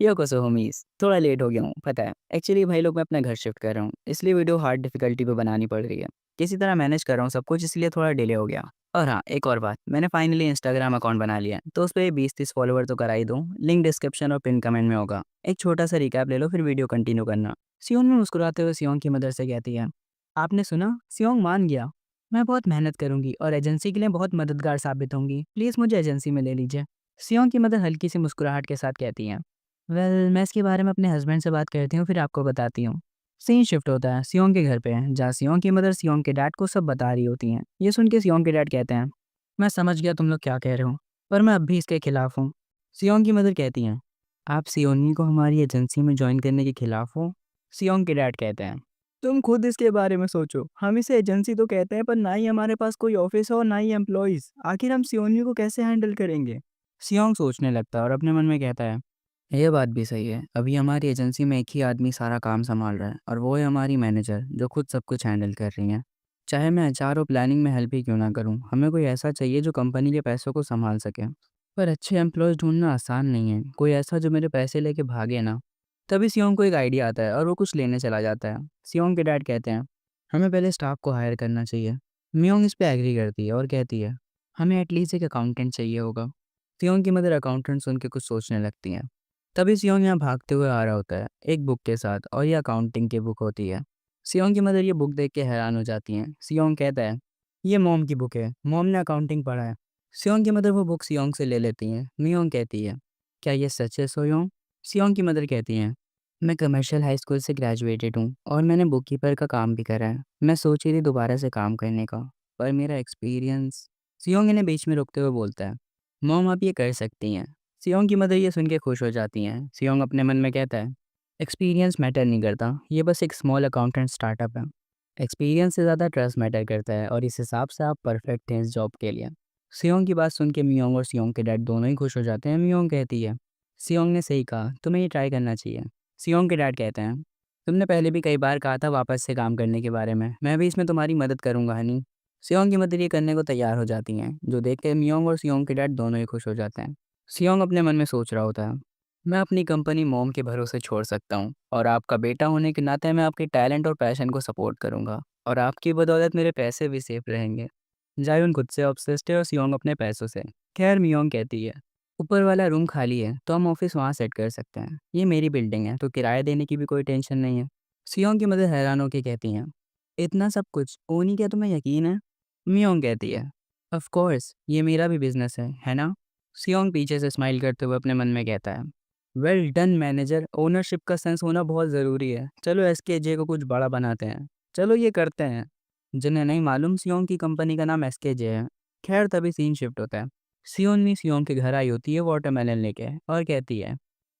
यो कोसो होमीज़, थोड़ा लेट हो गया हूँ, पता है। एक्चुअली भाई लोग मैं अपना घर शिफ्ट कर रहा हूँ, इसलिए वीडियो हार्ड डिफ़िकल्टी पे बनानी पड़ रही है। किसी तरह मैनेज कर रहा हूँ सब कुछ इसलिए थोड़ा डिले हो गया। और हाँ, एक और बात, मैंने फाइनली इंस्टाग्राम अकाउंट बना लिया है, तो उस पे 20-30 फॉलोवर तो करा ही दूँ। लिंक डिस्क्रिप्शन और पिन कमेंट में होगा। एक छोटा-सा रिकैप ले लो फिर वीडियो कंटिन्यू करना। सियोन में मुस्कुराते हुए सियोंग की मदर से कहती है, आपने सुना? सियोंग मान गया। मैं बहुत मेहनत करूँगी और एजेंसी के लिए बहुत मददगार साबित होंगी। प्लीज़ मुझे एजेंसी में ले लीजिए। सियोंग की मदर हल्की सी मुस्कुराहट के साथ कहती हैं, मैं इसके बारे में अपने हस्बैंड से बात करती हूँ फिर आपको बताती हूँ। सीन शिफ्ट होता है सियोंग के घर पे है जहाँ सियोंग की मदर सियोंग के डैड को सब बता रही होती हैं। ये सुन के सियोंग के डैड कहते हैं, मैं समझ गया तुम लोग क्या कह रहे हो, पर मैं अब भी इसके खिलाफ हूँ। सियोंग की मदर कहती हैं, आप सियोनी को हमारी एजेंसी में ज्वाइन करने के खिलाफ हो? सियोंग के डैड कहते हैं, तुम खुद इसके बारे में सोचो, हम इसे एजेंसी तो कहते हैं पर ना ही हमारे पास कोई ऑफिस है और ना ही एम्प्लॉइज, आखिर हम सियोनी को कैसे हैंडल करेंगे? सियोंग सोचने लगता है और अपने मन में कहता है, ये बात भी सही है। अभी हमारी एजेंसी में एक ही आदमी सारा काम सँभाल रहा है और वो है हमारी मैनेजर जो खुद सब कुछ हैंडल कर रही हैं। चाहे मैं एचआर और प्लानिंग में हेल्प ही क्यों ना करूँ, हमें कोई ऐसा चाहिए जो कंपनी के पैसों को सँभाल सके। पर अच्छे एम्प्लॉयज़ ढूँढना आसान नहीं है, कोई ऐसा जो मेरे पैसे लेके भागे ना। तभी सियोंग को एक आइडिया आता है और वो कुछ लेने चला जाता है। सियोंग के डैड कहते हैं, हमें पहले स्टाफ को हायर करना चाहिए। मियोंग इस पे एग्री करती है और कहती है, हमें एटलीस्ट एक अकाउंटेंट चाहिए होगा। सियोंग की मदर अकाउंटेंट सुन के कुछ सोचने लगती हैं। तभी सियोंग यहाँ भागते हुए आ रहा होता है एक बुक के साथ और ये अकाउंटिंग की बुक होती है। सियोंग की मदर ये बुक देख के हैरान हो जाती हैं। सियोंग कहता है, ये मॉम की बुक है, मॉम ने अकाउंटिंग पढ़ा है। सियोंग की मदर वो बुक सियोंग से ले लेती हैं। मियोंग कहती है, क्या ये सच है सोयोंग? सियोंग की मदर कहती हैं, मैं कमर्शियल हाई स्कूल से ग्रेजुएटेड हूँ और मैंने बुक कीपर का काम भी करा है। मैं सोच रही थी दोबारा से काम करने का, पर मेरा एक्सपीरियंस। सियोंग इन्हें बीच में रोकते हुए बोलता है, मॉम आप ये कर सकती हैं। सियोंग की मदर ये सुन के खुश हो जाती हैं। सियोंग अपने मन में कहता है, एक्सपीरियंस मैटर नहीं करता, ये बस एक स्मॉल अकाउंटेंट स्टार्टअप है। एक्सपीरियंस से ज़्यादा ट्रस्ट मैटर करता है और इस हिसाब से आप परफेक्ट हैं इस जॉब के लिए। सियोंग की बात सुन के मियोंग और सियोंग के डैड दोनों ही खुश हो जाते हैं। मियोंग कहती है, सियोंग ने सही कहा, तुम्हें ये ट्राई करना चाहिए। सियोंग के डैड कहते हैं, तुमने पहले भी कई बार कहा था वापस से काम करने के बारे में, मैं भी इसमें तुम्हारी मदद करूंगा हनी। सियोंग की मदर ये करने को तैयार हो जाती हैं, जो देख के मियोंग और सियोंग के डैड दोनों ही खुश हो जाते हैं। सियोंग अपने मन में सोच रहा होता है, मैं अपनी कंपनी मॉम के भरोसे छोड़ सकता हूँ और आपका बेटा होने के नाते मैं आपके टैलेंट और पैशन को सपोर्ट करूँगा और आपकी बदौलत मेरे पैसे भी सेफ रहेंगे। जायुन खुद से ऑब्सेस्ड है और सियोंग अपने पैसों से। खैर मियोंग कहती है, ऊपर वाला रूम खाली है तो हम ऑफिस वहाँ सेट कर सकते हैं, ये मेरी बिल्डिंग है तो किराया देने की भी कोई टेंशन नहीं है। सियोंग की मदर हैरान होकर कहती हैं, इतना सब कुछ ओनी क्या तुम्हें यकीन है? मियोंग कहती है, ऑफ कोर्स ये मेरा भी बिजनेस है ना? सियोंग पीछे से स्माइल करते हुए अपने मन में कहता है, वेल डन मैनेजर, ओनरशिप का सेंस होना बहुत ज़रूरी है। चलो एसकेजे को कुछ बड़ा बनाते हैं, चलो ये करते हैं। जिन्हें नहीं मालूम सियोंग की कंपनी का नाम एसकेजे है। खैर तभी सीन शिफ्ट होता है। सियोनी सियोंग के घर आई होती है वाटरमेलन लेके और कहती है,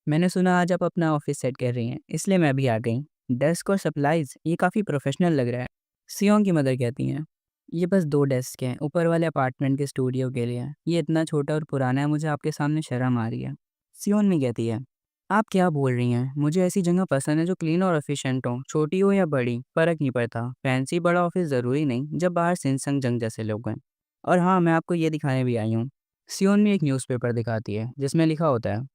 मैंने सुना आज आप अपना ऑफिस सेट कर रही हैं, इसलिए मैं भी आ गई। डेस्क और सप्लाईज ये काफ़ी प्रोफेशनल लग रहा है। सियोंग की मदर कहती हैं, ये बस 2 डेस्क हैं, ऊपर वाले अपार्टमेंट के स्टूडियो के लिए। ये इतना छोटा और पुराना है, मुझे आपके सामने शर्म आ रही है। सियोनी कहती है, आप क्या बोल रही हैं? मुझे ऐसी जगह पसंद है जो क्लीन और एफिशिएंट हो, छोटी हो या बड़ी, फ़र्क नहीं पड़ता। फैंसी बड़ा ऑफिस ज़रूरी नहीं, जब बाहर सिनसंग जंग जैसे लोग हैं। और हाँ, मैं आपको ये दिखाने भी आई हूँ। सियोनमी एक न्यूज़पेपर दिखाती है, जिसमें लिखा होता है,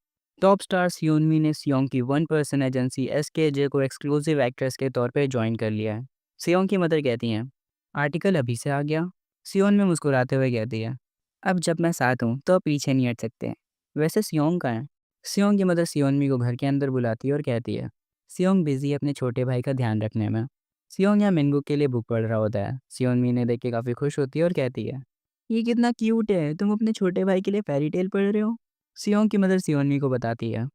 टॉप स्टार सियोनमी ने सियोंग की वन पर्सन एजेंसी एसकेजे को एक्सक्लूसिव एक्ट्रेस के तौर पे ज्वाइन कर लिया है। सियोंग की मदर कहती हैं, आर्टिकल अभी से आ गया? सियोन में मुस्कुराते हुए कहती है, अब जब मैं साथ हूँ तो पीछे नहीं हट सकते। वैसे सियोंग कहाँ है? सियोंग की मदर सियोनमी को घर के अंदर बुलाती है और कहती है, सियोंग बिजी है अपने छोटे भाई का ध्यान रखने में। सियोंग यहाँ मिनगुक के लिए बुक पढ़ रहा होता है। सियोनमी ने देख के काफ़ी खुश होती है और कहती है, ये कितना क्यूट है, तुम अपने छोटे भाई के लिए फेरी टेल पढ़ रहे हो? सियोंग की मदर सियोनमी को बताती है,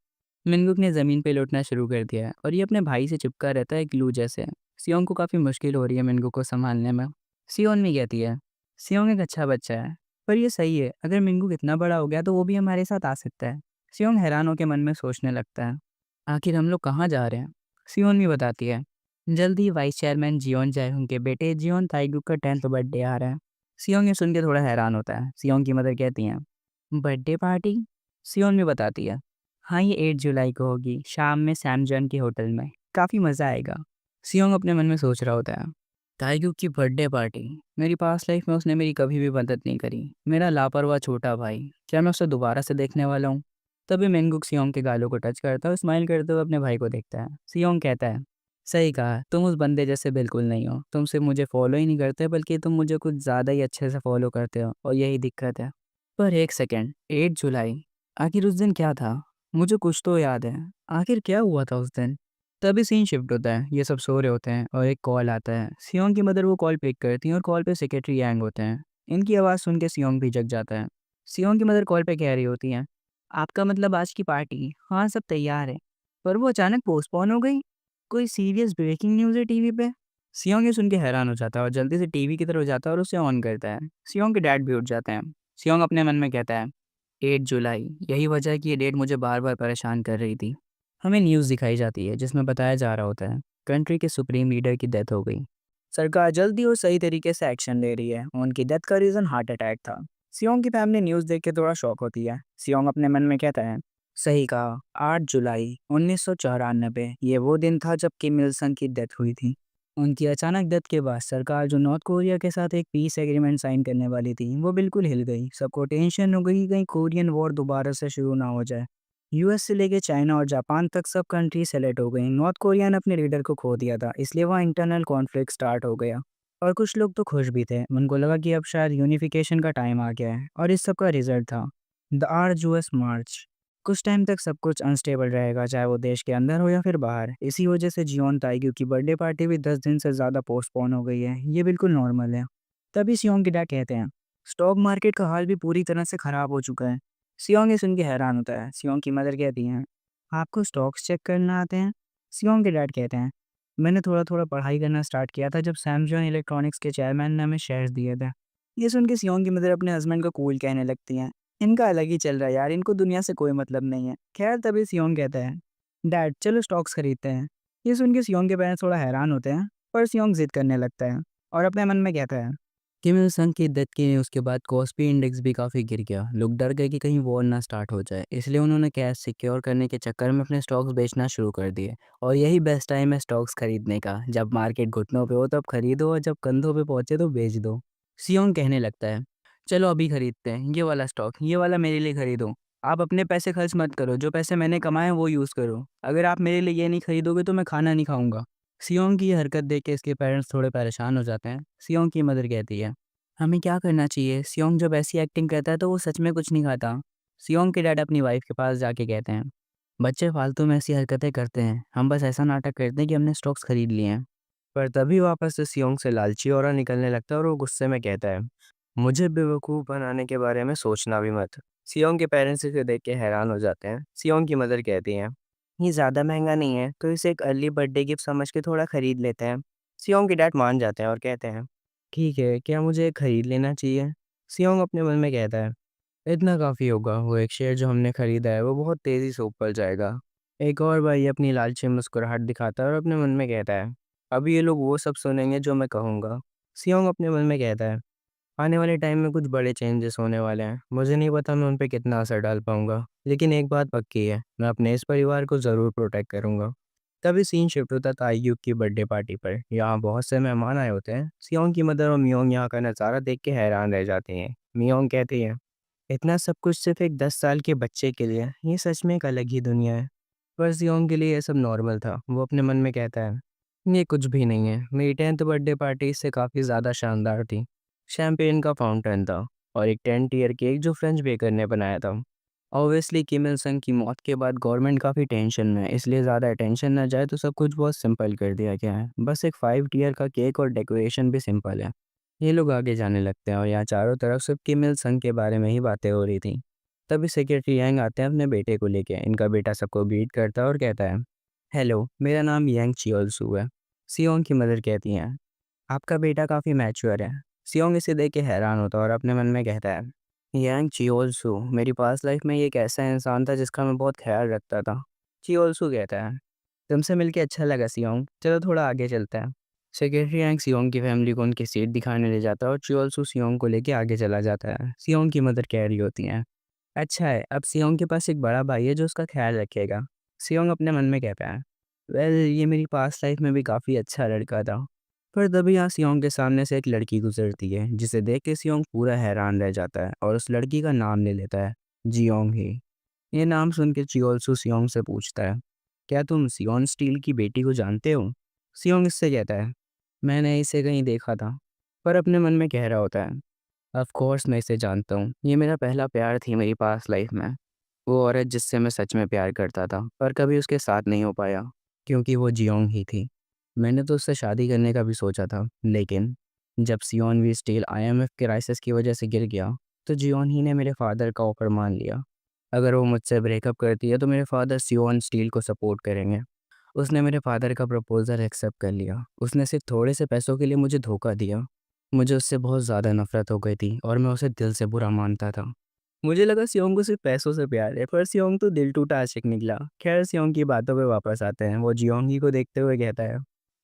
मिनगुक ने ज़मीन पे लौटना शुरू कर दिया है और ये अपने भाई से चिपका रहता है ग्लू जैसे। सियोंग को काफ़ी मुश्किल हो रही है मिनगुक को संभालने में। सियोनमी कहती है, सियोंग एक अच्छा बच्चा है, पर ये सही है, अगर मिनगुक इतना बड़ा हो गया तो वो भी हमारे साथ आ सकता है। सियोंग हैरान होकर मन में सोचने लगता है, आखिर हम लोग कहाँ जा रहे हैं? सियोनमी बताती है, जल्द ही वाइस चेयरमैन जियोन जाएहोंग के बेटे जियोन ताइगुक का 10th बर्थडे आ रहा है। सियोंग ये सुन के थोड़ा हैरान होता है। सियोंग की मदर कहती हैं, बर्थडे पार्टी? सियोनमी बताती है, हाँ ये 8 जुलाई को होगी, शाम में सैमजॉन के होटल में, काफ़ी मज़ा आएगा। सियोंग अपने मन में सोच रहा होता है, ताइगुक की बर्थडे पार्टी, मेरी पास्ट लाइफ में उसने मेरी कभी भी मदद नहीं करी, मेरा लापरवाह छोटा भाई, क्या मैं उसे दोबारा से देखने वाला हूँ? तभी मिनगुक सियोंग के गालों को टच करता है और स्माइल करते हुए अपने भाई को देखता है। सियोंग कहता है, सही कहा, तुम उस बंदे जैसे बिल्कुल नहीं हो। तुम सिर्फ मुझे फॉलो ही नहीं करते बल्कि तुम मुझे कुछ ज़्यादा ही अच्छे से फॉलो करते हो और यही दिक्कत है। पर एक सेकेंड, 8 जुलाई, आखिर उस दिन क्या था? मुझे कुछ तो याद है, आखिर क्या हुआ था उस दिन? तभी सीन शिफ्ट होता है, ये सब सो रहे होते हैं और एक कॉल आता है। सियोंग की मदर वो कॉल पिक करती हैं और कॉल पे सेक्रेटरी यांग होते हैं। इनकी आवाज़ सुन के सियोंग भी जग जाता है। सियोंग की मदर कॉल पे कह रही होती हैं, आपका मतलब आज की पार्टी? हाँ, सब तैयार है। पर वो अचानक पोस्टपोन हो गई। कोई सीरियस ब्रेकिंग न्यूज़ है टीवी पे? सियोंग ये सुन के हैरान हो जाता है और जल्दी से टीवी की तरफ जाता है और उसे ऑन करता है। सियोंग के डैड भी उठ जाते हैं। सियोंग अपने मन में कहता है, 8 जुलाई, यही वजह है कि ये डेट मुझे बार-बार परेशान कर रही थी। हमें न्यूज़ दिखाई जाती है जिसमें बताया जा रहा होता है, कंट्री के सुप्रीम लीडर की डेथ हो गई। सरकार जल्दी और सही तरीके से एक्शन ले रही है। उनकी डेथ का रीज़न हार्ट अटैक था। सियोंग की फैमिली न्यूज़ देख के थोड़ा शॉक होती है। सियोंग अपने मन में कहता है, सही कहा, 8 जुलाई 1994, ये वो दिन था जब किम इल संग की डेथ हुई थी। उनकी अचानक डेथ के बाद सरकार जो नॉर्थ कोरिया के साथ एक पीस एग्रीमेंट साइन करने वाली थी, वो बिल्कुल हिल गई। सबको टेंशन हो गई कि कहीं कोरियन वॉर दोबारा से शुरू ना हो जाए। यूएस से लेके चाइना और जापान तक सब कंट्री सेलेक्ट हो गई। नॉर्थ कोरिया ने अपने लीडर को खो दिया था, इसलिए वहाँ इंटरनल कॉन्फ्लिक्ट स्टार्ट हो गया। और कुछ लोग तो खुश भी थे, उनको लगा कि अब शायद यूनिफिकेशन का टाइम आ गया है। और इस सब का रिजल्ट था द आर-यूएस मार्च। कुछ टाइम तक सब कुछ अनस्टेबल रहेगा, चाहे वो देश के अंदर हो या फिर बाहर। इसी वजह से जियोन ताइग्यू की बर्थडे पार्टी भी 10 दिन से ज़्यादा पोस्टपोन हो गई है। ये बिल्कुल नॉर्मल है। तभी सियोंग की डैड कहते हैं, स्टॉक मार्केट का हाल भी पूरी तरह से ख़राब हो चुका है। सियोंग ये सुन के हैरान होता है। सियोंग की मदर कहती हैं, आपको स्टॉक्स चेक करना आते हैं? सियोंग के डैड कहते हैं, मैंने थोड़ा-थोड़ा पढ़ाई करना स्टार्ट किया था जब सैमसंग इलेक्ट्रॉनिक्स के चेयरमैन ने हमें शेयर्स दिए थे। ये सुन के सियोंग की मदर अपने हस्बैंड को कूल कहने लगती हैं, इनका अलग ही चल रहा है यार, इनको दुनिया से कोई मतलब नहीं है। खैर तभी सियोंग कहता है, डैड चलो स्टॉक्स खरीदते हैं। ये सुन के सियोंग के पेरेंट्स थोड़ा हैरान होते हैं, पर सियोंग जिद करने लगता है और अपने मन में कहता है, किम इल संग की डेथ की न्यूज़ के बाद कॉस्पी इंडेक्स भी काफ़ी गिर गया। लोग डर गए कि कहीं वॉर ना स्टार्ट हो जाए, इसलिए उन्होंने कैश सिक्योर करने के चक्कर में अपने स्टॉक्स बेचना शुरू कर दिए। और यही बेस्ट टाइम है स्टॉक्स खरीदने का। जब मार्केट घुटनों पे हो तब खरीदो और जब कंधों पे पहुंचे तो बेच दो। सियोंग कहने लगता है, चलो अभी खरीदते हैं ये वाला स्टॉक, ये वाला मेरे लिए खरीदो। आप अपने पैसे खर्च मत करो, जो पैसे मैंने कमाए हैं वो यूज़ करो। अगर आप मेरे लिए ये नहीं खरीदोगे तो मैं खाना नहीं खाऊंगा। सियोंग की ये हरकत देख के इसके पेरेंट्स थोड़े परेशान हो जाते हैं। सियोंग की मदर कहती है, हमें क्या करना चाहिए? सियोंग जब ऐसी एक्टिंग करता है तो वो सच में कुछ नहीं खाता। सियोंग के डैड अपनी वाइफ के पास जाके कहते हैं, बच्चे फालतू में ऐसी हरकतें करते हैं, हम बस ऐसा नाटक करते हैं कि हमने स्टॉक्स खरीद लिए हैं। पर तभी वापस से सियोंग से लालची ऑरा निकलने लगता है और वो गुस्से में कहता है, मुझे बेवकूफ़ बनाने के बारे में सोचना भी मत। सियोंग के पेरेंट्स इसे देख के हैरान हो जाते हैं। सियोंग की मदर कहती हैं, ये ज़्यादा महंगा नहीं है तो इसे एक अर्ली बर्थडे गिफ्ट समझ के थोड़ा खरीद लेते हैं। सियोंग के डैड मान जाते हैं और कहते हैं, ठीक है, क्या मुझे खरीद लेना चाहिए? सियोंग अपने मन में कहता है, इतना काफ़ी होगा, वो एक शेयर जो हमने खरीदा है वो बहुत तेज़ी से ऊपर जाएगा। एक और बार ये अपनी लालची मुस्कुराहट दिखाता है और अपने मन में कहता है, अभी ये लोग वो सब सुनेंगे जो मैं कहूँगा। सियोंग अपने मन में कहता है, आने वाले टाइम में कुछ बड़े चेंजेस होने वाले हैं। मुझे नहीं पता मैं उन पे कितना असर डाल पाऊँगा, लेकिन एक बात पक्की है, मैं अपने इस परिवार को ज़रूर प्रोटेक्ट करूँगा। तभी सीन शिफ्ट होता है ताइग्यूक की बर्थडे पार्टी पर। यहाँ बहुत से मेहमान आए होते हैं। सियोंग की मदर और मियोंग यहाँ का नज़ारा देख के हैरान रह जाती हैं। मियोंग कहती है, इतना सब कुछ सिर्फ एक 10 साल के बच्चे के लिए, ये सच में एक अलग ही दुनिया है। पर सियोंग के लिए ये सब नॉर्मल था। वो अपने मन में कहता है, ये कुछ भी नहीं है, मेरी 10th बर्थडे पार्टी इससे काफ़ी ज़्यादा शानदार थी। शैम्पेन का फाउंटेन था और एक 10 ईयर केक जो फ्रेंच बेकर ने बनाया था। ऑब्वियसली किम इल संग की मौत के बाद गवर्नमेंट काफ़ी टेंशन में है, इसलिए ज़्यादा अटेंशन ना जाए तो सब कुछ बहुत सिंपल कर दिया गया है। बस एक 5 ईयर का केक और डेकोरेशन भी सिंपल है। ये लोग आगे जाने लगते हैं और यहाँ चारों तरफ सिर्फ किम इल संग के बारे में ही बातें हो रही थी। तभी सेक्रेटरी यांग आते हैं अपने बेटे को लेके। इनका बेटा सबको ग्रीट करता है और कहता है, हेलो, मेरा नाम यांग चियोल सू है। सियोंग की मदर कहती हैं, आपका बेटा काफ़ी मैच्योर है। सियोंग इसे देख के हैरान होता है और अपने मन में कहता है, यांग चियोल-सू, मेरी पास्ट लाइफ में ये एक ऐसा इंसान था जिसका मैं बहुत ख्याल रखता था। चियोल-सू कहता है, तुमसे मिलके अच्छा लगा सियोंग, चलो थोड़ा आगे चलते हैं। सेक्रेटरी यांग सियोंग की फैमिली को उनकी सीट दिखाने ले जाता है और चियोल-सू सियोंग को लेके आगे चला जाता है। सियोंग की मदर कह रही होती हैं, अच्छा है, अब सियोंग के पास एक बड़ा भाई है जो उसका ख्याल रखेगा। सियोंग अपने मन में कहता है, वेल ये मेरी पास्ट लाइफ में भी काफ़ी अच्छा लड़का था। पर तभी यहाँ सियोंग के सामने से एक लड़की गुजरती है जिसे देख के सियोंग पूरा हैरान रह जाता है और उस लड़की का नाम ले लेता है, जियोंग ही। ये नाम सुन के चियोलसू सियोंग से पूछता है, क्या तुम सियोन स्टील की बेटी को जानते हो? सियोंग इससे कहता है, मैंने इसे कहीं देखा था, पर अपने मन में कह रहा होता है, ऑफ कोर्स मैं इसे जानता हूँ, ये मेरा पहला प्यार थी मेरी पास्ट लाइफ में। वो औरत जिससे मैं सच में प्यार करता था पर कभी उसके साथ नहीं हो पाया, क्योंकि वो जियोंग ही थी। मैंने तो उससे शादी करने का भी सोचा था, लेकिन जब सियोन वी स्टील आईएमएफ क्राइसिस की वजह से गिर गया, तो जियोन ही ने मेरे फादर का ऑफर मान लिया। अगर वो मुझसे ब्रेकअप करती है तो मेरे फादर सियोन स्टील को सपोर्ट करेंगे। उसने मेरे फादर का प्रपोज़ल एक्सेप्ट कर लिया। उसने सिर्फ थोड़े से पैसों के लिए मुझे धोखा दिया। मुझे उससे बहुत ज़्यादा नफ़रत हो गई थी और मैं उसे दिल से बुरा मानता था। मुझे लगा सियोंग को सिर्फ पैसों से प्यार है, पर सियोंग तो दिल टूटा आशिक निकला। खैर, सियोंग की बातों पे वापस आते हैं। वो जियोंगी को देखते हुए कहता है,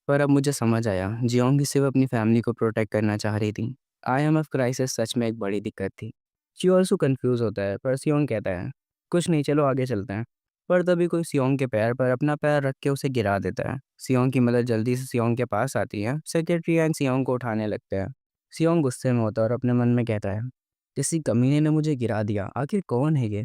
पर अब मुझे समझ आया, जियोंगी सिर्फ अपनी फैमिली को प्रोटेक्ट करना चाह रही थी। आईएमएफ क्राइसिस सच में एक बड़ी दिक्कत थी। चियोलसू कंफ्यूज होता है, पर सियोंग कहता है, कुछ नहीं, चलो आगे चलते हैं। पर तभी कोई सियोंग के पैर पर अपना पैर रख के उसे गिरा देता है। सियोंग की मदद जल्दी से सियोंग के पास आती है। सेक्रेटरी एंड सियोंग को उठाने लगते हैं। सियोंग गुस्से में होता है और अपने मन में कहता है, किसी कमीने ने मुझे गिरा दिया, आखिर कौन है ये?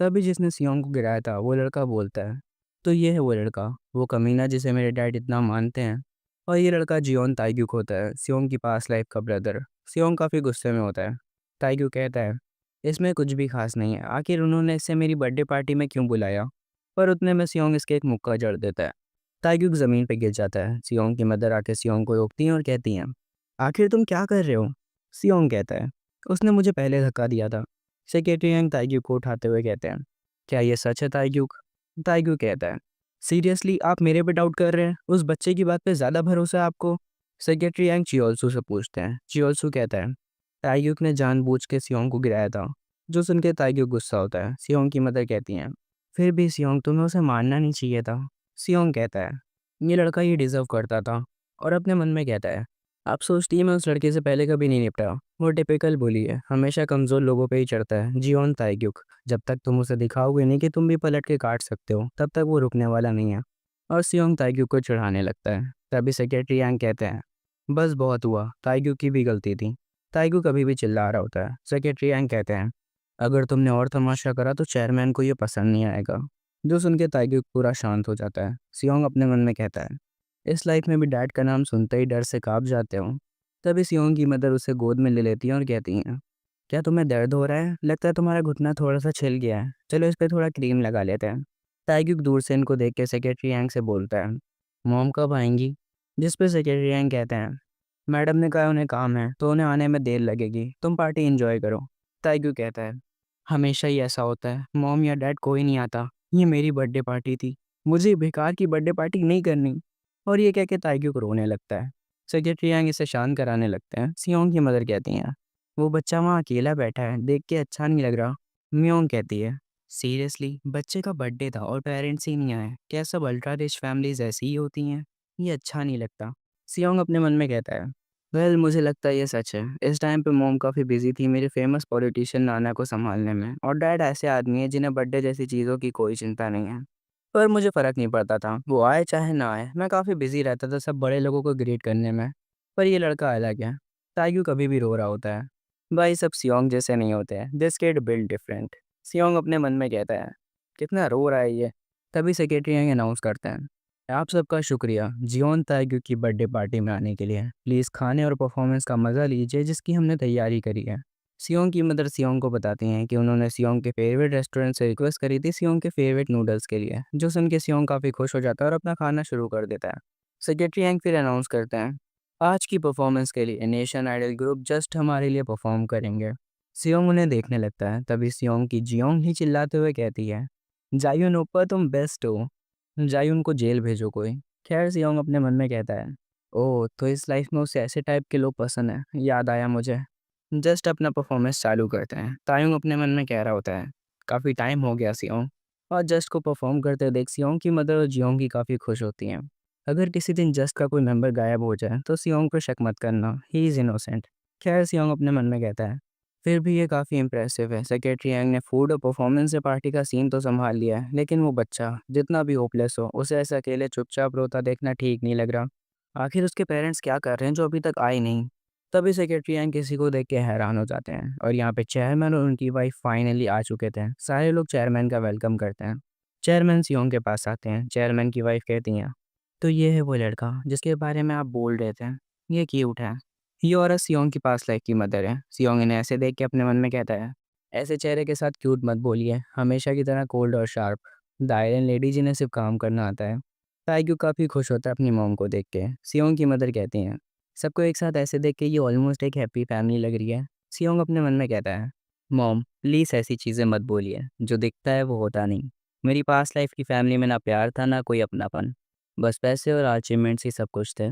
तभी जिसने सियोंग को गिराया था वो लड़का बोलता है, तो ये है वो लड़का, वो कमीना जिसे मेरे डैड इतना मानते हैं। और ये लड़का जियोन ताइग्यूक होता है, सियोंग की पास्ट लाइफ का ब्रदर। सियोंग काफ़ी गुस्से में होता है। ताइग्यूक कहता है, इसमें कुछ भी खास नहीं है, आखिर उन्होंने इसे मेरी बर्थडे पार्टी में क्यों बुलाया? पर उतने में सियोंग इसके एक मुक्का जड़ देता है। ताइग्यूक ज़मीन पर गिर जाता है। सियोंग की मदर आके सियोंग को रोकती हैं और कहती हैं, आखिर तुम क्या कर रहे हो? सियोंग कहता है, उसने मुझे पहले धक्का दिया था। सेक्रेटरी यंग ताइग्यूक को उठाते हुए कहते हैं, क्या ये सच है ताइग्यूक? ताइग्यूक कहता है, सीरियसली आप मेरे पे डाउट कर रहे हैं? उस बच्चे की बात पे ज़्यादा भरोसा है आपको? सेक्रेटरी यंग चियोलसू से पूछते हैं। चियोलसू कहता है, ताइग्यूक ने जानबूझ के सियोंग को गिराया था। जो सुन के ताइग्यूक गुस्सा होता है। सियोंग की मदर कहती हैं, फिर भी सियोंग तुम्हें उसे मारना नहीं चाहिए था। सियोंग कहता है, ये लड़का ये डिज़र्व करता था। और अपने मन में कहता है, आप सोचती है मैं उस लड़के से पहले कभी नहीं निपटा। वो टिपिकल बुली है, हमेशा कमज़ोर लोगों पे ही चढ़ता है। जियोन ताइग्यूक, जब तक तुम उसे दिखाओगे नहीं कि तुम भी पलट के काट सकते हो, तब तक वो रुकने वाला नहीं है। और सियोंग ताइग्यूक को चिढ़ाने लगता है। तभी सेक्रेटरी यांग कहते हैं, बस बहुत हुआ, ताइग्यूक की भी गलती थी। ताइग्यूक अभी भी चिल्ला रहा होता है। सेक्रेटरी यांग कहते हैं, अगर तुमने और तमाशा करा तो चेयरमैन को ये पसंद नहीं आएगा। जो सुन के ताइग्यूक पूरा शांत हो जाता है। सियोंग अपने मन में कहता है, इस लाइफ में भी डैड का नाम सुनते ही डर से काँप जाते हो। तभी सियोंग की मदर उसे गोद में ले लेती हैं और कहती हैं, क्या तुम्हें दर्द हो रहा है? लगता है तुम्हारा घुटना थोड़ा सा छिल गया है, चलो इस पे थोड़ा क्रीम लगा लेते हैं। ताइग्यूक दूर से इनको देख के सेक्रेटरी यांग से बोलता है, मॉम कब आएंगी? जिस पे सेक्रेटरी यांग कहते हैं, मैडम ने कहा उन्हें काम है तो उन्हें आने में देर लगेगी, तुम पार्टी एंजॉय करो। ताइग्यूक कहता है, हमेशा ही ऐसा होता है, मॉम या डैड कोई नहीं आता, ये मेरी बर्थडे पार्टी थी, मुझे बेकार की बर्थडे पार्टी नहीं करनी। और ये कह के ताइग्यूक रोने लगता है। सेक्रेटरी यांग इसे शांत कराने लगते हैं। सियोंग की मदर कहती हैं, वो बच्चा वहाँ अकेला बैठा है, देख के अच्छा नहीं लग रहा। म्योंग कहती है, सीरियसली बच्चे का बर्थडे था और पेरेंट्स ही नहीं आए, क्या सब अल्ट्रा रिच फैमिलीज ऐसी ही होती हैं? ये अच्छा नहीं लगता। सियोंग अपने मन में कहता है, वेल मुझे लगता है ये सच है। इस टाइम पे मॉम काफ़ी बिजी थी मेरे फेमस पॉलिटिशियन नाना को संभालने में, और डैड ऐसे आदमी है जिन्हें बर्थडे जैसी चीज़ों की कोई चिंता नहीं है। पर मुझे फ़र्क नहीं पड़ता था, वो आए चाहे ना आए, मैं काफ़ी बिजी रहता था सब बड़े लोगों को ग्रीट करने में। पर ये लड़का अलग है। ताइग्यू कभी भी रो रहा होता है। भाई सब सियोंग जैसे नहीं होते हैं, दिस किड बिल्ट डिफरेंट। सियोंग अपने मन में कहता है, कितना रो रहा है ये। तभी सेक्रेटरी यंग अनाउंस करते हैं, आप सबका शुक्रिया जियोन ताइग्यू की बर्थडे पार्टी में आने के लिए। प्लीज़ खाने और परफॉर्मेंस का मज़ा लीजिए जिसकी हमने तैयारी करी है। सियोंग की मदर सियोंग को बताती हैं कि उन्होंने सियोंग के फेवरेट रेस्टोरेंट से रिक्वेस्ट करी थी सियोंग के फेवरेट नूडल्स के लिए, जो सुन के सियोंग काफ़ी खुश हो जाता है और अपना खाना शुरू कर देता है। सेक्रेटरी यंग फिर अनाउंस करते हैं, आज की परफॉर्मेंस के लिए नेशन आइडल ग्रुप जस्ट हमारे लिए परफॉर्म करेंगे। सियोंग उन्हें देखने लगता है। तभी सियोंग की जियोंग ही चिल्लाते हुए कहती है, जायून ओप्पा तुम बेस्ट हो, जायून को जेल भेजो कोई। खैर, सियोंग अपने मन में कहता है, ओह तो इस लाइफ में उसे ऐसे टाइप के लोग पसंद है, याद आया मुझे। जस्ट अपना परफॉर्मेंस चालू करते हैं। तायुंग अपने मन में कह रहा होता है, काफ़ी टाइम हो गया सियोंग। और जस्ट को परफॉर्म करते देख सियोंग की मदर और जियोंग की काफ़ी खुश होती हैं। अगर किसी दिन जस्ट का कोई मेंबर गायब हो जाए तो सियोंग पर शक मत करना, ही इज़ इनोसेंट। खैर, सियोंग अपने मन में कहता है, फिर भी ये काफ़ी इंप्रेसिव है। सेक्रेटरी यांग ने फूड और परफॉर्मेंस से पार्टी का सीन तो संभाल लिया है, लेकिन वो बच्चा जितना भी होपलेस हो, उसे ऐसे अकेले चुपचाप रोता देखना ठीक नहीं लग रहा। आखिर उसके पेरेंट्स क्या कर रहे हैं जो अभी तक आए नहीं? तभी सेक्रेटरी एंड किसी को देख के हैरान हो जाते हैं और यहाँ पे चेयरमैन और उनकी वाइफ फाइनली आ चुके थे। सारे लोग चेयरमैन का वेलकम करते हैं। चेयरमैन सियोंग के पास आते हैं। चेयरमैन की वाइफ कहती हैं, तो ये है वो लड़का जिसके बारे में आप बोल रहे थे, ये क्यूट है। ये औरत सियोंग की पास लाइफ की मदर है। सियोंग इन्हें ऐसे देख के अपने मन में कहता है, ऐसे चेहरे के साथ क्यूट मत बोलिए, हमेशा की तरह कोल्ड और शार्प। द आयरन लेडी जिन्हें सिर्फ काम करना आता है। ताइक्यू काफ़ी खुश होता है अपनी मॉम को देख के। सियोंग की मदर कहती हैं, सबको एक साथ ऐसे देख के ये ऑलमोस्ट एक हैप्पी फैमिली लग रही है। सियोंग अपने मन में कहता है, मॉम प्लीज़ ऐसी चीज़ें मत बोलिए, जो दिखता है वो होता नहीं। मेरी पास्ट लाइफ की फैमिली में ना प्यार था ना कोई अपनापन, बस पैसे और अचीवमेंट्स ही सब कुछ थे।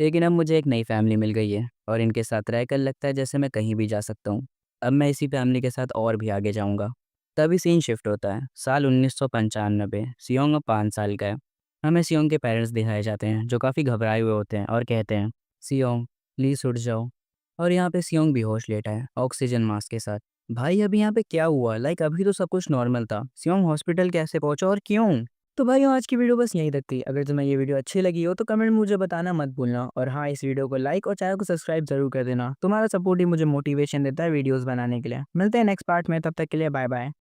लेकिन अब मुझे एक नई फैमिली मिल गई है और इनके साथ रहकर लगता है जैसे मैं कहीं भी जा सकता हूँ। अब मैं इसी फैमिली के साथ और भी आगे जाऊँगा। तभी सीन शिफ्ट होता है। साल 1995। सियोंग अब 5 साल का है। हमें सियोंग के पेरेंट्स दिखाए जाते हैं जो काफ़ी घबराए हुए होते हैं और कहते हैं, सियोंग प्लीज़ उठ जाओ। और यहाँ पे सियोंग बेहोश लेटा है ऑक्सीजन मास्क के साथ। भाई अभी यहाँ पे क्या हुआ? लाइक अभी तो सब कुछ नॉर्मल था। सियोंग हॉस्पिटल कैसे पहुंचा और क्यों? तो भाई आज की वीडियो बस यहीं तक थी। अगर तुम्हें ये वीडियो अच्छी लगी हो तो कमेंट में मुझे बताना मत भूलना। और हाँ, इस वीडियो को लाइक और चैनल को सब्सक्राइब जरूर कर देना। तुम्हारा सपोर्ट ही मुझे मोटिवेशन देता है वीडियोस बनाने के लिए। मिलते हैं नेक्स्ट पार्ट में, तब तक के लिए बाय बाय।